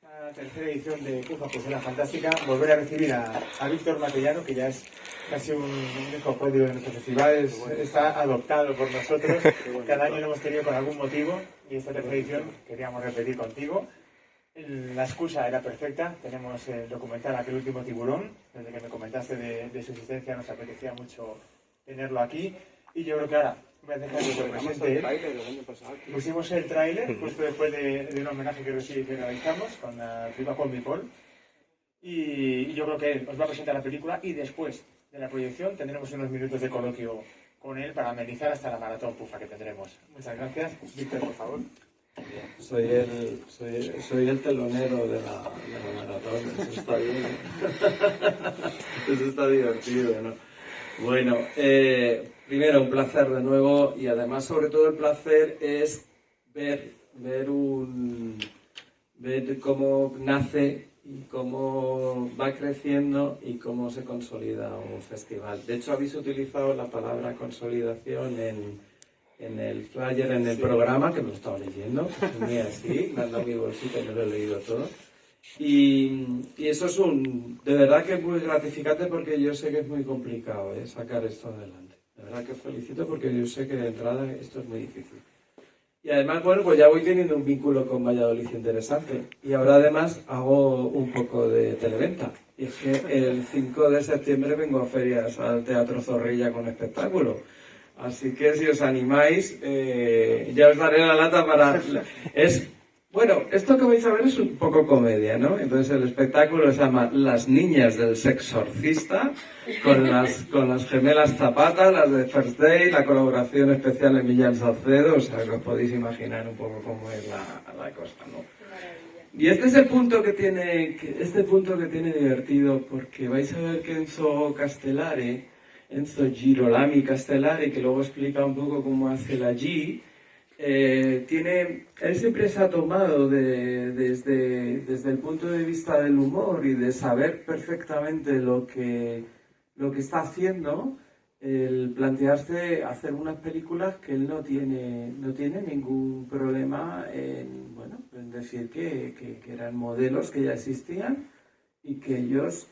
esta tercera edición de Cufa Cocina Fantástica, volver a recibir a Víctor Matellano, que ya es casi un hijo pródigo de nuestros festivales, está adoptado por nosotros. Cada año lo hemos tenido con algún motivo y esta tercera edición queríamos repetir contigo. La excusa era perfecta, tenemos el documental Aquel último tiburón, desde que me comentaste de su existencia nos apetecía mucho tenerlo aquí, y yo creo que ahora voy a dejar que lo presente él. Pusimos el tráiler justo después de un homenaje que realizamos con la prima Juan Mipol, y yo creo que él os va a presentar la película y después de la proyección tendremos unos minutos de coloquio con él para amenizar hasta la maratón pufa que tendremos. Muchas gracias. Víctor, por favor. Soy el telonero de la maratón, eso está bien. Eso está divertido, ¿no? Bueno, primero un placer de nuevo, y además sobre todo el placer es ver cómo nace y cómo va creciendo y cómo se consolida un festival. De hecho, habéis utilizado la palabra consolidación en el flyer, en el programa, que me lo estaba leyendo, tenía así, me han dado mi bolsita y me lo he leído todo. Y eso es de verdad que es muy gratificante, porque yo sé que es muy complicado sacar esto adelante. De verdad que os felicito, porque yo sé que de entrada esto es muy difícil. Y además, bueno, pues ya voy teniendo un vínculo con Valladolid interesante. Y ahora además hago un poco de televenta. Y es que el 5 de septiembre vengo a ferias al Teatro Zorrilla con espectáculo. Así que si os animáis, ya os daré la lata para... Bueno, esto que vais a ver es un poco comedia, ¿no? Entonces el espectáculo se llama Las niñas del sexorcista, con las gemelas Zapata, las de First Day, la colaboración especial de Millán Salcedo, o sea que os podéis imaginar un poco cómo es la cosa, ¿no? Y este es el punto que tiene divertido, porque vais a ver que Enzo Girolami Castellari, que luego explica un poco cómo hace la G, él siempre se ha tomado desde el punto de vista del humor y de saber perfectamente lo que está haciendo, el plantearse hacer unas películas que él no tiene ningún problema en decir que eran modelos que ya existían y que ellos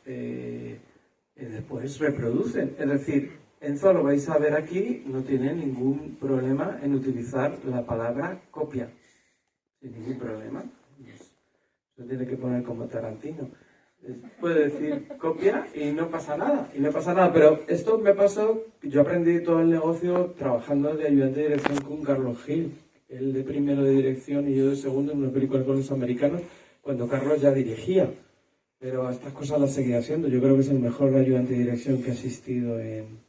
después reproducen. Es decir, Enzo, lo vais a ver aquí, no tiene ningún problema en utilizar la palabra copia. Sin ningún problema. Se tiene que poner como Tarantino. Puede decir copia y no pasa nada. Pero esto me pasó, yo aprendí todo el negocio trabajando de ayudante de dirección con Carlos Gil. Él de primero de dirección y yo de segundo en una película con los americanos, cuando Carlos ya dirigía. Pero estas cosas las seguía haciendo. Yo creo que es el mejor ayudante de dirección que ha asistido en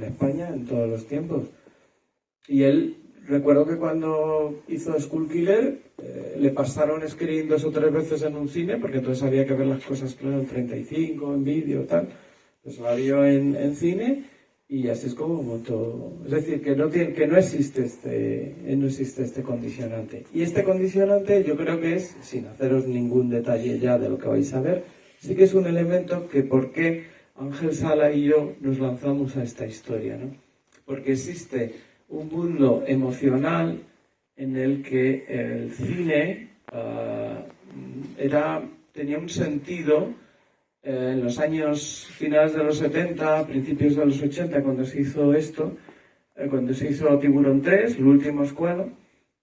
España en todos los tiempos. Y él, recuerdo que cuando hizo School Killer, le pasaron screen 2 o 3 veces en un cine, porque entonces había que ver las cosas, claro, en 35, en vídeo, tal. Pues la vio en cine, y así es como montó. Es decir, que no existe este condicionante. Y este condicionante, yo creo que es, sin haceros ningún detalle ya de lo que vais a ver, sí que es un elemento que por qué Ángel Sala y yo nos lanzamos a esta historia, ¿no? Porque existe un mundo emocional en el que el cine tenía un sentido en los años finales de los 70, principios de los 80, cuando se hizo esto, cuando se hizo Tiburón 3, el último escuadro,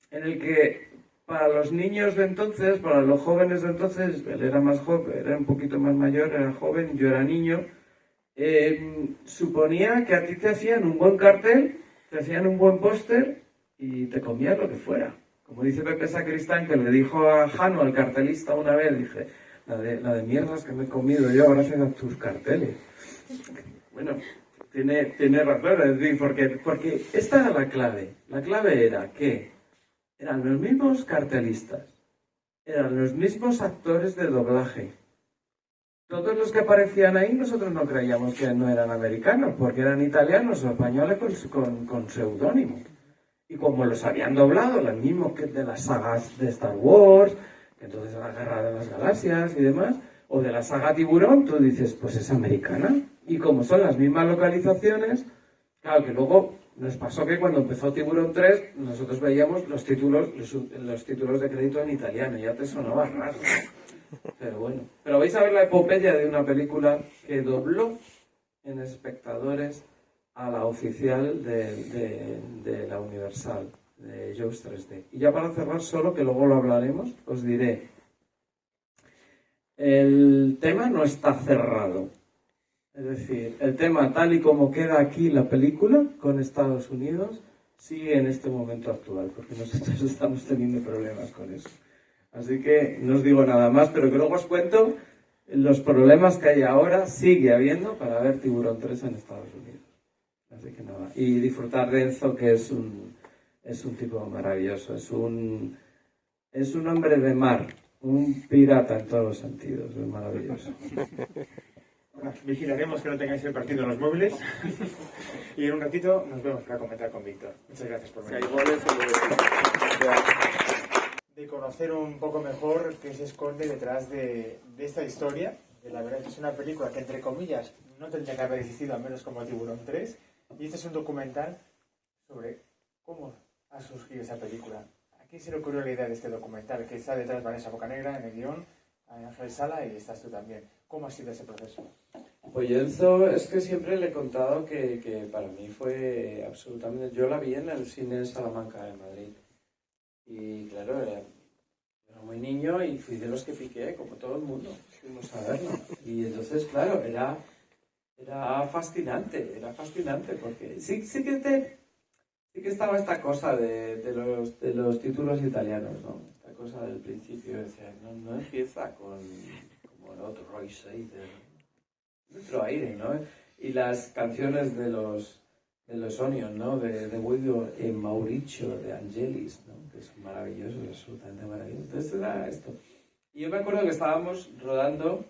en el que para los niños de entonces, para los jóvenes de entonces, él era más joven, era un poquito más mayor, era joven, yo era niño, suponía que a ti te hacían un buen cartel, te hacían un buen póster y te comías lo que fuera. Como dice Pepe Sacristán, que le dijo a Jano, al cartelista, una vez, dije, la de mierdas que me he comido yo gracias a tus carteles. Bueno, tiene razón, es decir, porque esta era la clave. La clave era que eran los mismos cartelistas, eran los mismos actores de doblaje. Todos los que aparecían ahí, nosotros no creíamos que no eran americanos, porque eran italianos o españoles con seudónimo. Y como los habían doblado, los mismos que de las sagas de Star Wars, que entonces la Guerra de las Galaxias y demás, o de la saga Tiburón, tú dices, pues es americana. Y como son las mismas localizaciones, claro que luego nos pasó que cuando empezó Tiburón 3, nosotros veíamos los títulos de crédito en italiano, ya te sonaba raro, ¿no? Pero bueno. Pero vais a ver la epopeya de una película que dobló en espectadores a la oficial de la Universal, de Jaws 3D. Y ya para cerrar, solo que luego lo hablaremos, os diré, el tema no está cerrado. Es decir, el tema tal y como queda aquí la película con Estados Unidos sigue en este momento actual, porque nosotros estamos teniendo problemas con eso. Así que no os digo nada más, pero que luego os cuento los problemas que hay ahora, sigue habiendo para ver Tiburón 3 en Estados Unidos. Así que nada, y disfrutar de Enzo, que es un tipo maravilloso, es un hombre de mar, un pirata en todos los sentidos, es maravilloso. Bueno, vigilaremos que no tengáis el partido en los móviles y en un ratito nos vemos para comentar con Víctor. Muchas gracias por venir. De conocer un poco mejor qué se esconde detrás de esta historia. La verdad es que es una película que, entre comillas, no tendría que haber existido, al menos como Tiburón 3. Y este es un documental sobre cómo ha surgido esa película. ¿A quién se le ocurrió la idea de este documental? Que está detrás Vanessa Bocanegra en el guión, Ángel Sala y estás tú también. ¿Cómo ha sido ese proceso? Pues Enzo, es que siempre le he contado que para mí fue absolutamente... Yo la vi en el cine Salamanca de Madrid. Y claro, era muy niño y fui de los que piqué, como todo el mundo. Fuimos a verlo. Y entonces, claro, era fascinante porque sí que estaba esta cosa de los títulos italianos, ¿no? Esta cosa del principio, decía, no empieza con como el otro Roy Scheider, otro aire, ¿no? Y las canciones de los Onion, ¿no? De Guido e Mauricio de Angelis, ¿no? Que son maravillosos, absolutamente maravillosos. Entonces era esto. Y yo me acuerdo que estábamos rodando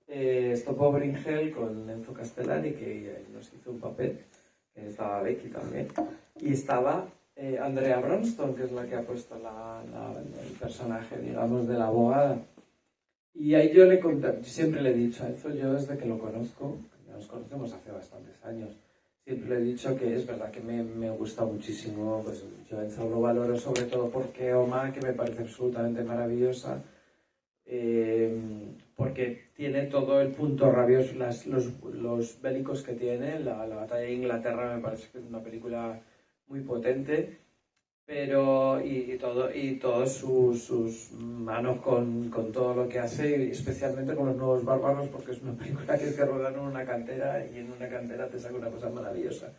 Stop Over in Hell con Enzo Castellari, que nos hizo un papel, que estaba Becky también, y estaba Andrea Bronston, que es la que ha puesto el personaje, digamos, de la abogada. Y ahí yo le conté, siempre le he dicho a Enzo, yo desde que lo conozco, nos conocemos hace bastantes años, siempre le he dicho que es verdad que me gusta muchísimo, pues yo a Enzo lo valoro sobre todo porque Oma, que me parece absolutamente maravillosa, porque tiene todo el punto rabioso, los bélicos que tiene, la batalla de Inglaterra me parece que es una película muy potente, pero y todos sus manos con todo lo que hace, especialmente con los nuevos bárbaros, porque es una película que rodar en una cantera y en una cantera te saca una cosa maravillosa.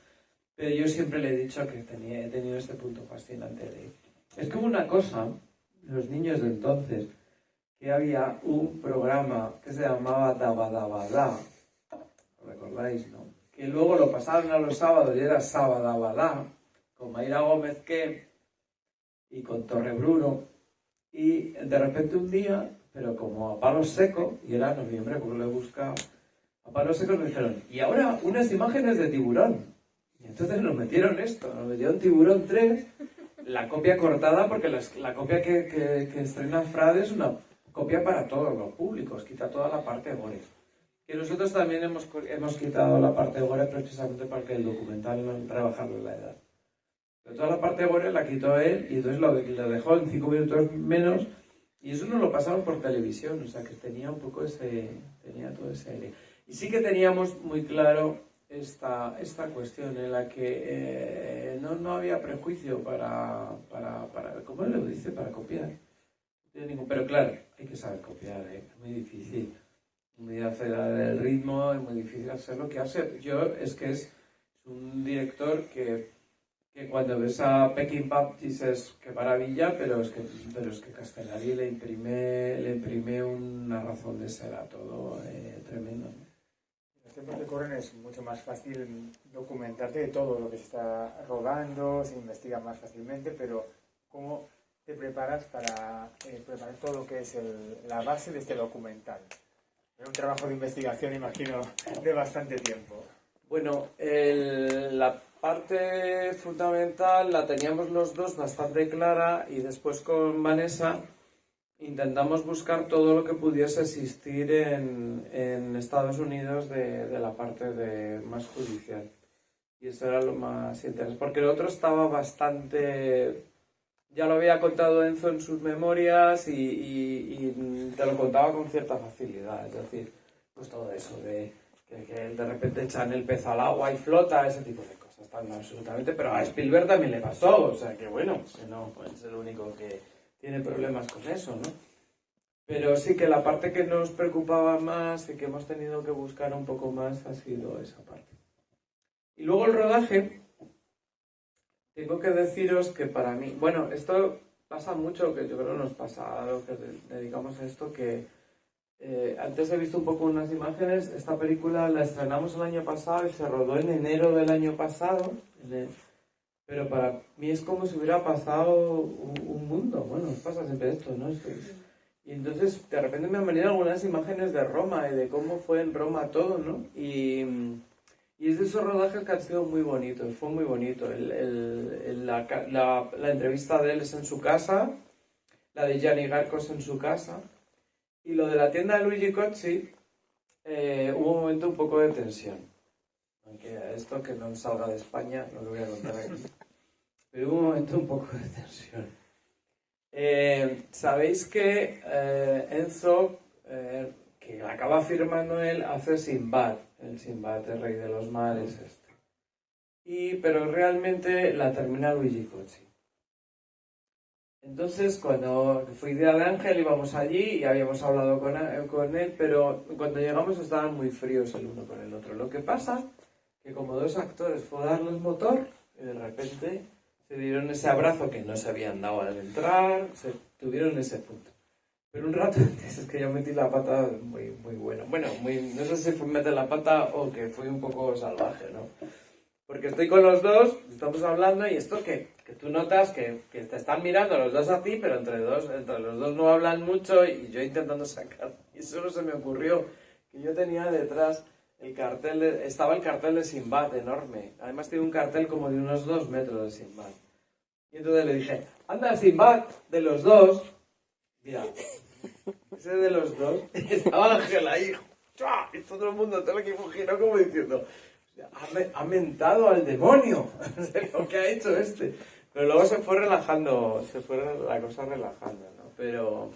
Pero yo siempre le he dicho que he tenido este punto fascinante es como una cosa, los niños de entonces, que había un programa que se llamaba Dabadabadá, ¿lo recordáis, no? Que luego lo pasaron a los sábados y era Sabadabadá, con Mayra Gómez y con Torrebruno, y de repente un día, pero como a palo seco, y era noviembre, porque lo he buscado, a palo seco nos dijeron, y ahora unas imágenes de Tiburón. Y entonces nos metieron Tiburón 3, la copia cortada, porque la copia que estrena Frade es una copia para todos los públicos, quita toda la parte gore. Que nosotros también hemos quitado la parte gore precisamente para que el documental no rebajarle la edad. Pero toda la parte gore la quitó él y entonces lo dejó en 5 minutos menos y eso no lo pasaron por televisión, o sea que tenía un poco tenía todo ese aire. Y sí que teníamos muy claro esta cuestión en la que no había prejuicio para ¿cómo le dice? Para copiar. Pero claro, hay que saber copiar, es muy difícil. Muy difícil hacer el ritmo, es muy difícil hacer lo que hace. Es un director que cuando ves a Peking Pub dices qué maravilla, pero es que Castellari le imprime una razón de ser a todo tremendo. En los tiempos que corren es mucho más fácil documentarte de todo lo que se está rodando, se investiga más fácilmente, pero ¿cómo te preparas para preparar todo lo que es la base de este documental? Es un trabajo de investigación, imagino, de bastante tiempo. Bueno, la parte fundamental la teníamos los dos bastante clara y después con Vanessa intentamos buscar todo lo que pudiese existir en Estados Unidos de la parte más judicial. Y eso era lo más interesante, porque el otro estaba bastante... Ya lo había contado Enzo en sus memorias y te lo contaba con cierta facilidad. Es decir, pues todo eso de que de repente echan el pez al agua y flota, ese tipo de cosas, tan absolutamente. Pero a Spielberg también le pasó, o sea que bueno, que no es el único que tiene problemas con eso, ¿no? Pero sí que la parte que nos preocupaba más y que hemos tenido que buscar un poco más ha sido esa parte. Y luego el rodaje, tengo que deciros que para mí, bueno, esto pasa mucho, que yo creo nos pasa a los que dedicamos a esto, que antes he visto un poco unas imágenes. Esta película la estrenamos el año pasado y se rodó en enero del año pasado, pero para mí es como si hubiera pasado un mundo. Bueno, nos pasa siempre esto, ¿no? Y entonces de repente me han venido algunas imágenes de Roma y de cómo fue en Roma todo, ¿no? Y es de esos rodajes que han sido muy bonitos, fue muy bonito. La entrevista de él es en su casa, la de Gianni Garcos en su casa. Y lo de la tienda de Luigi Cozzi, hubo un momento un poco de tensión. Aunque esto que no salga de España, no lo voy a contar aquí. Pero hubo un momento un poco de tensión. Sabéis que Enzo, que acaba firmando él, hace Sinbad, el Rey de los Mares pero realmente la termina Luigi Cozzi. Entonces, cuando fue idea de Ángel, íbamos allí y habíamos hablado con él, pero cuando llegamos estaban muy fríos el uno con el otro. Lo que pasa que como dos actores fue a darles motor y de repente se dieron ese abrazo que no se habían dado al entrar, se tuvieron ese punto. Pero un rato antes es que yo metí la pata muy, muy bueno. Bueno, no sé si fue meter la pata o que fui un poco salvaje, ¿no? Porque estoy con los dos, estamos hablando y esto que tú notas que te están mirando los dos a ti, pero entre los dos no hablan mucho y yo intentando sacar. Y solo se me ocurrió que yo tenía detrás estaba el cartel de Sinbad enorme. Además tiene un cartel como de unos 2 metros de Sinbad. Y entonces le dije, anda Sinbad, de los dos. Mira, ese de los dos. Y estaba Ángel ahí. Y todo el mundo, todo el equipo giró como diciendo... Ha mentado al demonio. Lo que ha hecho este. Pero luego se fue relajando, la cosa relajando, ¿no? Pero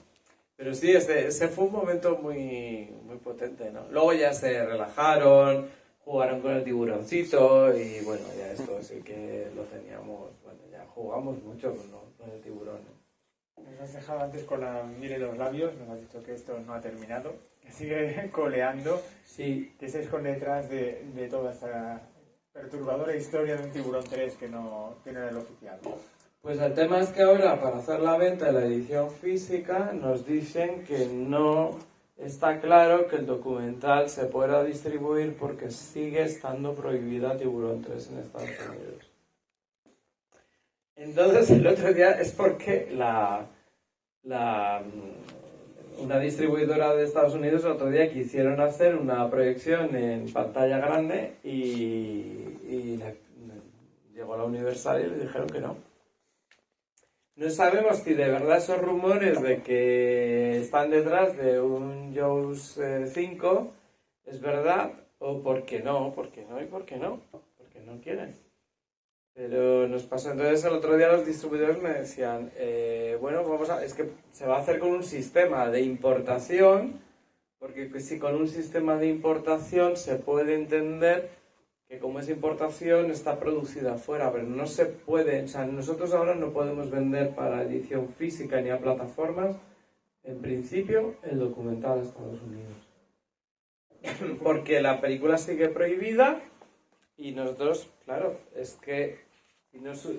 sí, ese fue un momento muy, muy potente, ¿no? Luego ya se relajaron, jugaron con el tiburoncito y bueno, ya esto sí que lo teníamos, bueno, ya jugamos mucho con el tiburón, ¿no? Nos has dejado antes con la miel en los labios, nos has dicho que esto no ha terminado, que sigue coleando. Sí. ¿Qué se esconde detrás de toda esta perturbadora historia de un Tiburón 3 que no era el oficial? Pues el tema es que ahora para hacer la venta de la edición física nos dicen que no está claro que el documental se pueda distribuir porque sigue estando prohibida Tiburón 3 en Estados Unidos. Entonces el otro día es porque una distribuidora de Estados Unidos el otro día quisieron hacer una proyección en pantalla grande y llegó la Universal y le dijeron que no. No sabemos si de verdad esos rumores de que están detrás de un Jaws 5 es verdad o por qué no porque no quieren. Pero nos pasó, entonces el otro día los distribuidores me decían, bueno, es que se va a hacer con un sistema de importación, porque si con un sistema de importación se puede entender que como es importación está producida afuera, pero no se puede, o sea, nosotros ahora no podemos vender para edición física ni a plataformas, en principio, el documental a Estados Unidos. Porque la película sigue prohibida. Y nosotros, claro, es que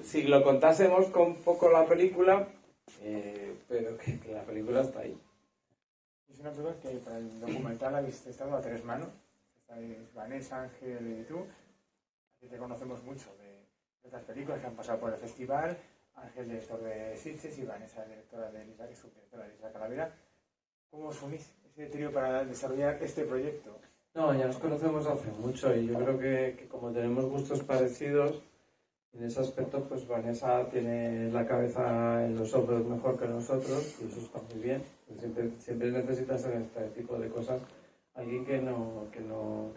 si lo contásemos con poco la película, pero que la película está ahí. Es una película que para el documental habéis estado a 3 manos. Estáis Vanessa, Ángel y tú. Así te conocemos mucho de estas películas que han pasado por el festival. Ángel, director de Sitges, y Vanessa, directora de Isla Calavera. ¿Cómo os unís ese trío para desarrollar este proyecto? No, ya nos conocemos hace mucho y yo creo que como tenemos gustos parecidos, en ese aspecto pues Vanessa tiene la cabeza en los hombros mejor que nosotros y eso está muy bien. Siempre necesitas en este tipo de cosas alguien que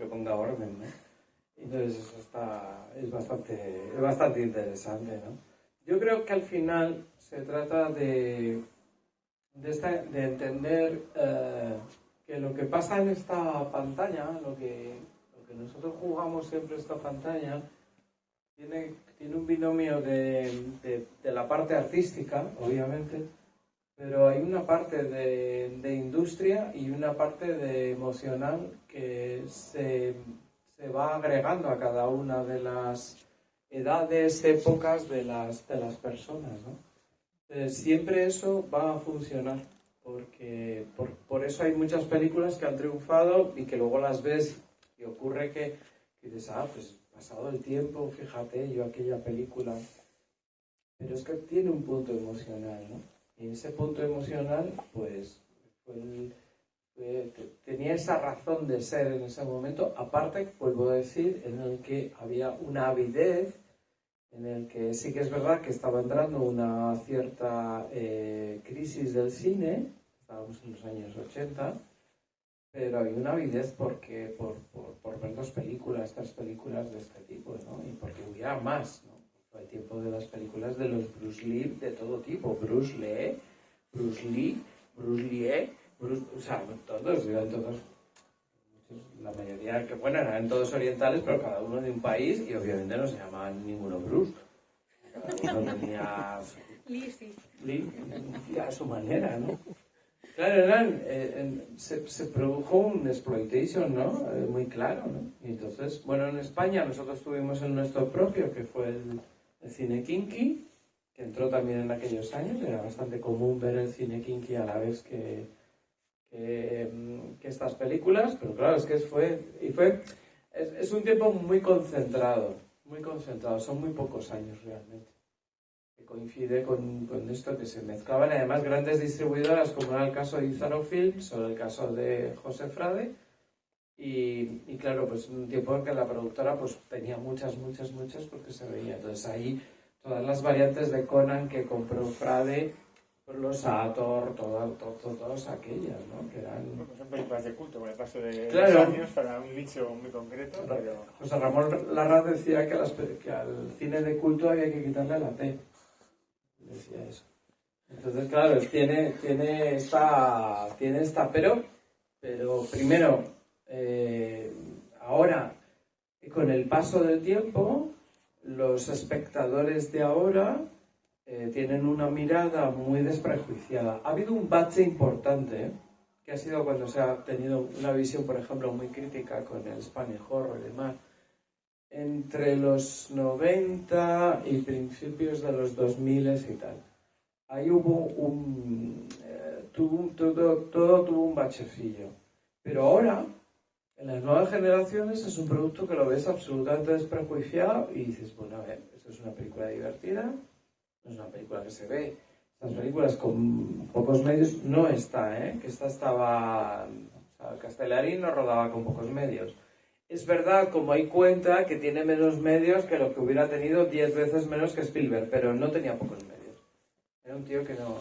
ponga orden, ¿no? Entonces eso es bastante interesante, ¿no? Yo creo que al final se trata de entender que lo que pasa en esta pantalla, lo que nosotros jugamos siempre esta pantalla, tiene un binomio de la parte artística, obviamente, pero hay una parte de industria y una parte de emocional que se va agregando a cada una de las edades, épocas de las personas, ¿no? Siempre eso va a funcionar, porque por eso hay muchas películas que han triunfado y que luego las ves y ocurre que dices, pues pasado el tiempo, fíjate, yo aquella película, pero es que tiene un punto emocional, ¿no? Y ese punto emocional, pues, tenía esa razón de ser en ese momento, aparte, vuelvo a decir, en el que había una avidez, en el que sí que es verdad que estaba entrando una cierta crisis del cine, estábamos en los años 80, pero hay una avidez por ver tres películas de este tipo, ¿no? Y porque hubiera más, ¿no? Fue el tiempo de las películas de los Bruce Lee de todo tipo, Bruce Lee, o sea, todos, la mayoría, que bueno, eran todos orientales, pero cada uno de un país, y obviamente no se llamaban ninguno Bruce. Cada uno tenía Lee a su manera, ¿no? Claro, se produjo un exploitation, ¿no? Muy claro, ¿no? Y entonces, bueno, en España nosotros tuvimos el nuestro propio, que fue el cine kinky, que entró también en aquellos años. Era bastante común ver el cine kinky a la vez que estas películas, pero claro, es que es un tiempo muy concentrado, son muy pocos años realmente, que coincide con esto, que se mezclaban además grandes distribuidoras, como era el caso de Izaro Films o el caso de José Frade, y claro, pues un tiempo en que la productora pues tenía muchas, porque se veía. Entonces ahí todas las variantes de Conan que compró Frade, los Sator, todas aquellas, ¿no? Que eran... Bueno, son películas de culto con el paso de claro, los años para un nicho muy concreto, pero... José Ramón Larraz decía que al cine de culto había que quitarle la T. Decía eso. Entonces, claro, tiene esta, pero primero, ahora, con el paso del tiempo, los espectadores de ahora tienen una mirada muy desprejuiciada. Ha habido un bache importante, que ha sido cuando se ha tenido una visión, por ejemplo, muy crítica con el Spanish Horror y demás. Entre los 90 y principios de los 2000 y tal. Ahí hubo todo tuvo un bachecillo. Pero ahora, en las nuevas generaciones, es un producto que lo ves absolutamente desprejuiciado y dices, bueno, a ver, esto es una película divertida, no es una película que se ve. Estas películas con pocos medios no está, que esta estaba... O sea, Castellari no rodaba con pocos medios. Es verdad, como hay cuenta, que tiene menos medios que lo que hubiera tenido 10 veces menos que Spielberg, pero no tenía pocos medios. Era un tío que no...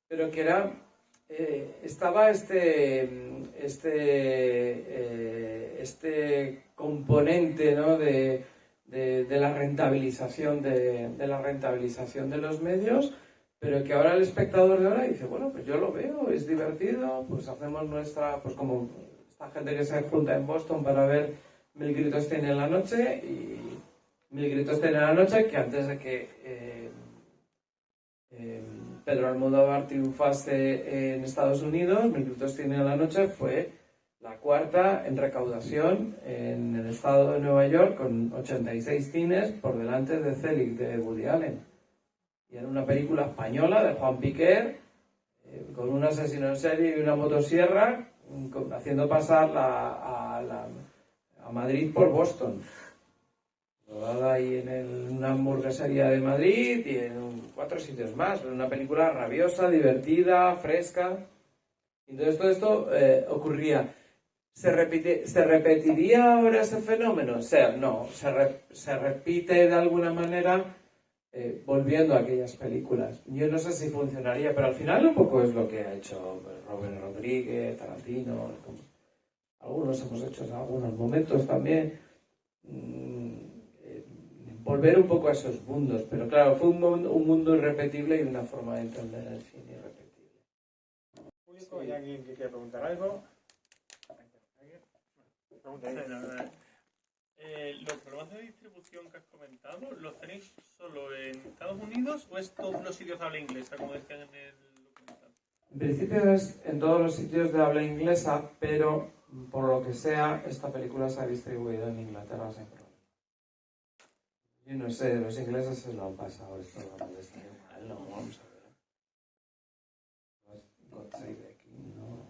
Pero que era... estaba este componente, ¿no? de la rentabilización de los medios, pero que ahora el espectador de ahora dice, bueno, pues yo lo veo, es divertido, pues hacemos nuestra... pues como... esta gente que se junta en Boston para ver Mil gritos tiene la noche, y Mil gritos tiene la noche, que antes de que Pedro Almodóvar triunfase en Estados Unidos, Mil gritos tiene la noche fue la cuarta en recaudación en el estado de Nueva York, con 86 cines por delante de Zelig, de Woody Allen. Y era una película española de Juan Piquer, con un asesino en serie y una motosierra, haciendo pasar a Madrid por Boston. Rodada ahí en una hamburguesería de Madrid y en 4 sitios más. Una película rabiosa, divertida, fresca. Entonces todo esto ocurría. ¿Se repetiría ahora ese fenómeno? O sea, no, se repite de alguna manera volviendo a aquellas películas. Yo no sé si funcionaría, pero al final un poco es lo que ha hecho Robert Rodríguez, Tarantino, algunos hemos hecho en algunos momentos también. volver un poco a esos mundos. Pero claro, fue un mundo irrepetible y una forma de entender el cine irrepetible. ¿Público? ¿Hay alguien que quiera preguntar algo? Pregunta ahí. Los problemas de distribución que has comentado, ¿los tenéis solo en Estados Unidos o es todos los sitios de habla inglesa, como decían en el documental? En principio es en todos los sitios de habla inglesa, pero por lo que sea, esta película se ha distribuido en Inglaterra sin problema. Yo no sé, los ingleses se lo han pasado esto, no les salió mal, no, vamos a ver. God Save the King, no.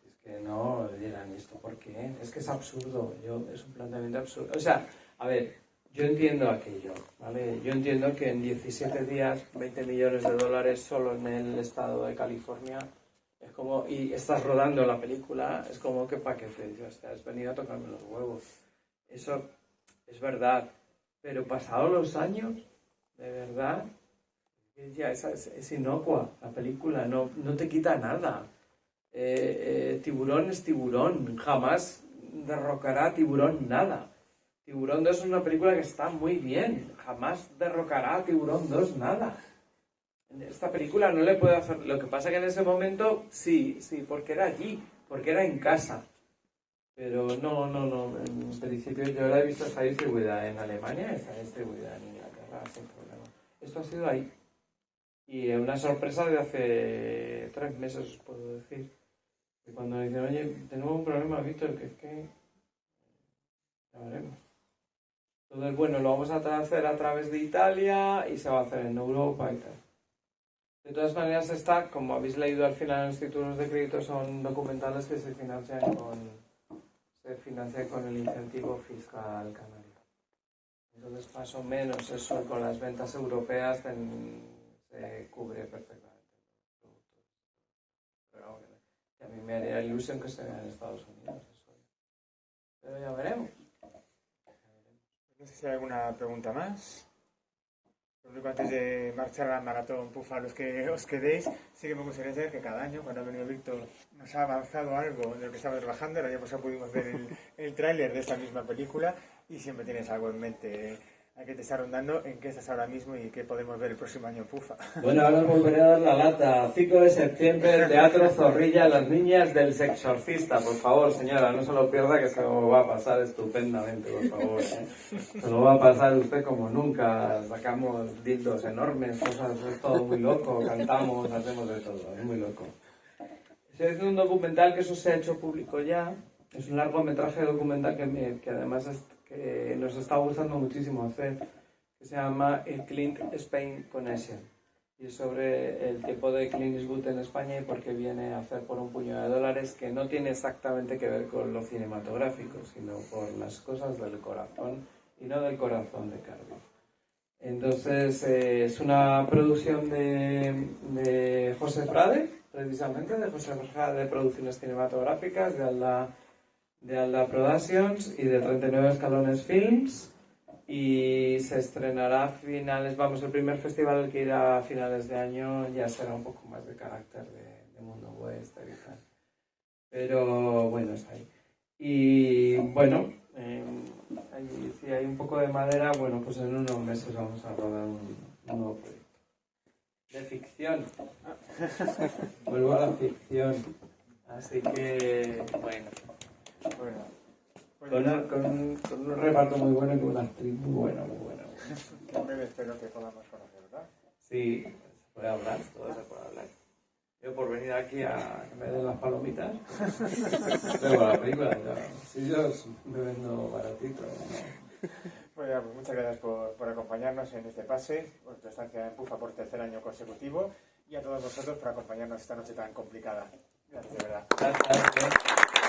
Es que no dirán esto, ¿por qué? Es que es absurdo, es un planteamiento absurdo. O sea, a ver, yo entiendo aquello, ¿vale? Yo entiendo que en 17 días, 20 millones de dólares solo en el estado de California, es como, y estás rodando la película, es como que para qué te dices, has venido a tocarme los huevos. Eso es verdad. Pero pasados los años, de verdad, ya es inocua la película, no te quita nada. Tiburón es Tiburón, jamás derrocará a Tiburón nada. Tiburón 2 es una película que está muy bien, jamás derrocará a Tiburón 2 nada. Esta película no le puede hacer... Lo que pasa que en ese momento, sí, porque era allí, porque era en casa. Pero no, en principio yo la he visto, está distribuida en Alemania, está distribuida en Inglaterra sin problema. Esto ha sido ahí. Y una sorpresa de hace 3 meses, os puedo decir. Y cuando dicen, oye, tenemos un problema, Víctor, que es que... Ya veremos. Entonces, bueno, lo vamos a hacer a través de Italia y se va a hacer en Europa y tal. De todas maneras, está, como habéis leído al final en los títulos de crédito, son documentales que se financian con el incentivo fiscal canario. Entonces, más o menos eso con las ventas europeas se cubre perfectamente. Pero a mí me haría ilusión que estén en Estados Unidos. Pero ya veremos. No sé si hay alguna pregunta más. Lo único, antes de marchar a la maratón Pufa, los que os quedéis, sí que me gustaría saber que cada año, cuando ha venido Víctor, nos ha avanzado algo de lo que estamos trabajando. El año pasado pudimos ver el tráiler de esta misma película y siempre tienes algo en mente. ¿A qué te está rondando? ¿En qué estás ahora mismo? ¿Y qué podemos ver el próximo año en Pufa? Bueno, ahora os volveré a dar la lata. 5 de septiembre, Teatro Zorrilla, Las Niñas del Sexorcista. Por favor, señora, no se lo pierda, que se lo va a pasar estupendamente, por favor. Se lo va a pasar usted como nunca. Sacamos dildos enormes, cosas, es todo muy loco. Cantamos, hacemos de todo, es muy loco. Estoy haciendo un documental que eso se ha hecho público ya. Es un largometraje documental que además que nos está gustando muchísimo hacer, que se llama el Clint Spain Connection. Y es sobre el tiempo de Clint Eastwood en España y por qué viene a hacer por un puño de dólares, que no tiene exactamente que ver con lo cinematográfico, sino por las cosas del corazón y no del corazón de Cardiff. Entonces, es una producción de José Frade, precisamente, de José Frade de Producciones Cinematográficas, de Alda Productions y de 39 Escalones Films, y se estrenará a finales, el primer festival al que irá a finales de año ya será un poco más de carácter de mundo western y tal, pero bueno, está ahí. Y bueno, si hay un poco de madera, bueno, pues en unos meses vamos a rodar un nuevo proyecto de ficción. Vuelvo a la ficción, así que bueno, con un reparto muy bueno y con una actriz muy buena. Que en breve espero que podamos conocer, ¿verdad? Sí, se puede hablar, todo se puede hablar. Yo por venir aquí a que me den las palomitas, tengo la película, si yo me vendo baratito, ¿no? Bueno, pues muchas gracias por acompañarnos en este pase, por tu estancia en Pufa por 3er año consecutivo, y a todos vosotros por acompañarnos esta noche tan complicada. Gracias, de verdad. Gracias.